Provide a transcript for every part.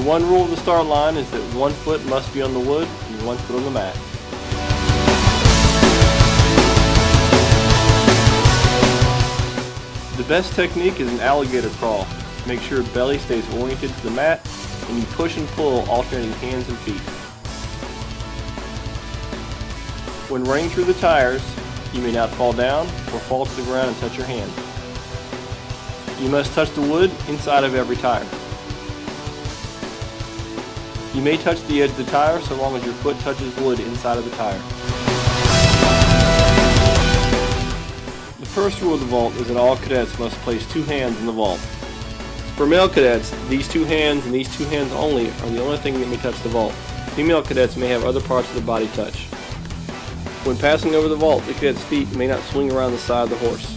one rule of the start line is that one foot must be on the wood and one foot on the mat. The best technique is an alligator crawl. Make sure belly stays oriented to the mat and you push and pull alternating hands and feet. When running through the tires, you may not fall down or fall to the ground and touch your hand. You must touch the wood inside of every tire. You may touch the edge of the tire so long as your foot touches wood inside of the tire. The first rule of the vault is that all cadets must place 2 hands in the vault. For male cadets, these 2 hands and these 2 hands only are the only thing that may touch the vault. Female cadets may have other parts of the body touch. When passing over the vault, the cadet's feet may not swing around the side of the horse.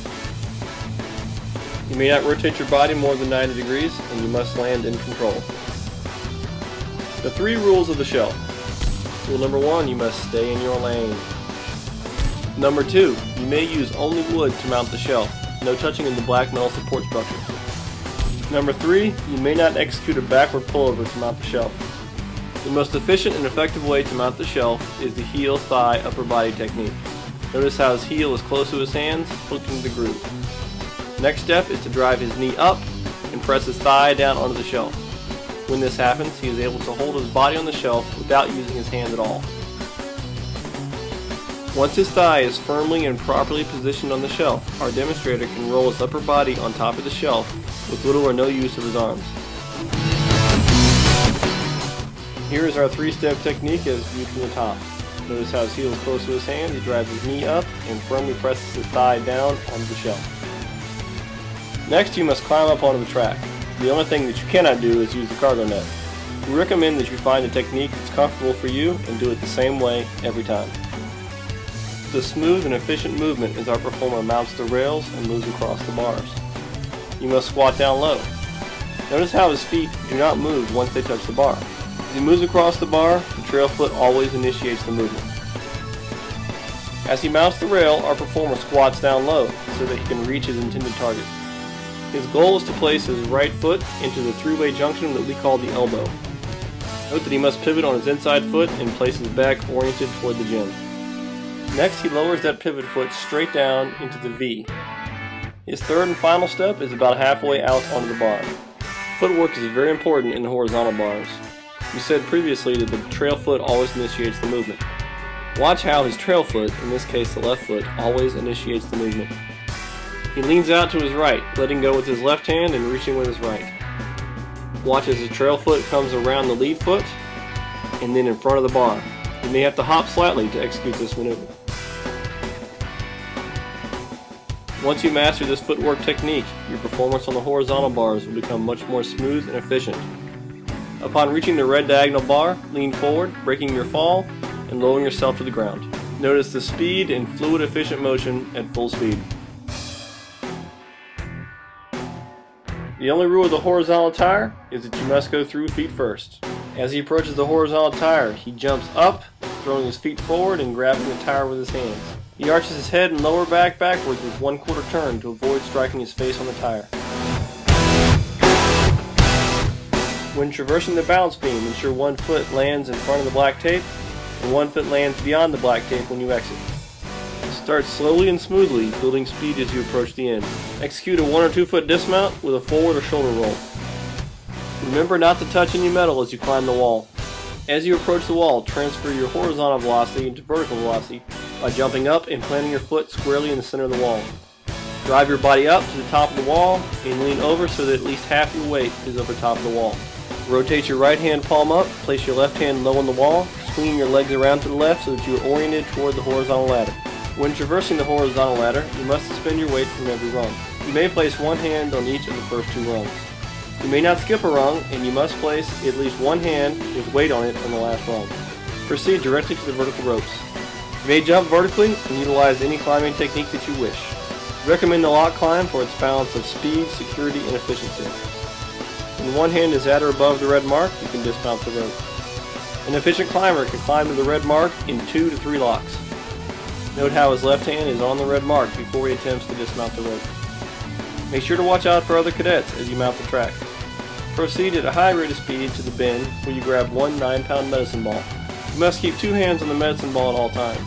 You may not rotate your body more than 90 degrees, and you must land in control. The 3 rules of the shelf. Rule number 1, you must stay in your lane. Number 2, you may use only wood to mount the shelf. No touching of the black metal support structure. Number 3, you may not execute a backward pullover to mount the shelf. The most efficient and effective way to mount the shelf is the heel, thigh, upper body technique. Notice how his heel is close to his hands, hooked into the groove. Next step is to drive his knee up and press his thigh down onto the shelf. When this happens, he is able to hold his body on the shelf without using his hands at all. Once his thigh is firmly and properly positioned on the shelf, our demonstrator can roll his upper body on top of the shelf with little or no use of his arms. Here is our 3-step technique as viewed from the top. Notice how his heel is close to his hand, he drives his knee up and firmly presses his thigh down onto the shelf. Next, you must climb up onto the track. The only thing that you cannot do is use the cargo net. We recommend that you find a technique that's comfortable for you and do it the same way every time. The smooth and efficient movement as our performer mounts the rails and moves across the bars. You must squat down low. Notice how his feet do not move once they touch the bar. As he moves across the bar, the trail foot always initiates the movement. As he mounts the rail, our performer squats down low so that he can reach his intended target. His goal is to place his right foot into the 3-way junction that we call the elbow. Note that he must pivot on his inside foot and place his back oriented toward the gym. Next, he lowers that pivot foot straight down into the V. His third and final step is about halfway out onto the bar. Footwork is very important in the horizontal bars. We said previously that the trail foot always initiates the movement. Watch how his trail foot, in this case the left foot, always initiates the movement. He leans out to his right, letting go with his left hand and reaching with his right. Watch as his trail foot comes around the lead foot and then in front of the bar. You may have to hop slightly to execute this maneuver. Once you master this footwork technique, your performance on the horizontal bars will become much more smooth and efficient. Upon reaching the red diagonal bar, lean forward, breaking your fall, and lowering yourself to the ground. Notice the speed and fluid efficient motion at full speed. The only rule of the horizontal tire is that you must go through feet first. As he approaches the horizontal tire, he jumps up, throwing his feet forward and grabbing the tire with his hands. He arches his head and lower back backwards with 1/4 turn to avoid striking his face on the tire. When traversing the balance beam, ensure 1 foot lands in front of the black tape and 1 foot lands beyond the black tape when you exit. Start slowly and smoothly, building speed as you approach the end. Execute a 1 or 2 foot dismount with a forward or shoulder roll. Remember not to touch any metal as you climb the wall. As you approach the wall, transfer your horizontal velocity into vertical velocity by jumping up and planting your foot squarely in the center of the wall. Drive your body up to the top of the wall and lean over so that at least half your weight is over top of the wall. Rotate your right hand palm up, place your left hand low on the wall, swinging your legs around to the left so that you are oriented toward the horizontal ladder. When traversing the horizontal ladder, you must suspend your weight from every rung. You may place 1 hand on each of the first 2 rungs. You may not skip a rung, and you must place at least 1 hand with weight on it on the last rung. Proceed directly to the vertical ropes. You may jump vertically and utilize any climbing technique that you wish. Recommend the lock climb for its balance of speed, security, and efficiency. When 1 hand is at or above the red mark, you can dismount the rope. An efficient climber can climb to the red mark in 2 to 3 locks. Note how his left hand is on the red mark before he attempts to dismount the rope. Make sure to watch out for other cadets as you mount the track. Proceed at a high rate of speed to the bin where you grab one 9-pound medicine ball. You must keep 2 hands on the medicine ball at all times.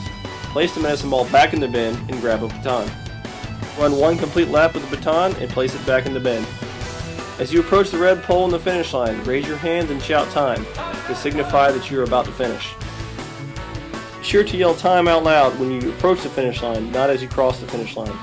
Place the medicine ball back in the bin and grab a baton. Run 1 complete lap with the baton and place it back in the bin. As you approach the red pole in the finish line, raise your hands and shout time to signify that you are about to finish. Be sure to yell time out loud when you approach the finish line, not as you cross the finish line.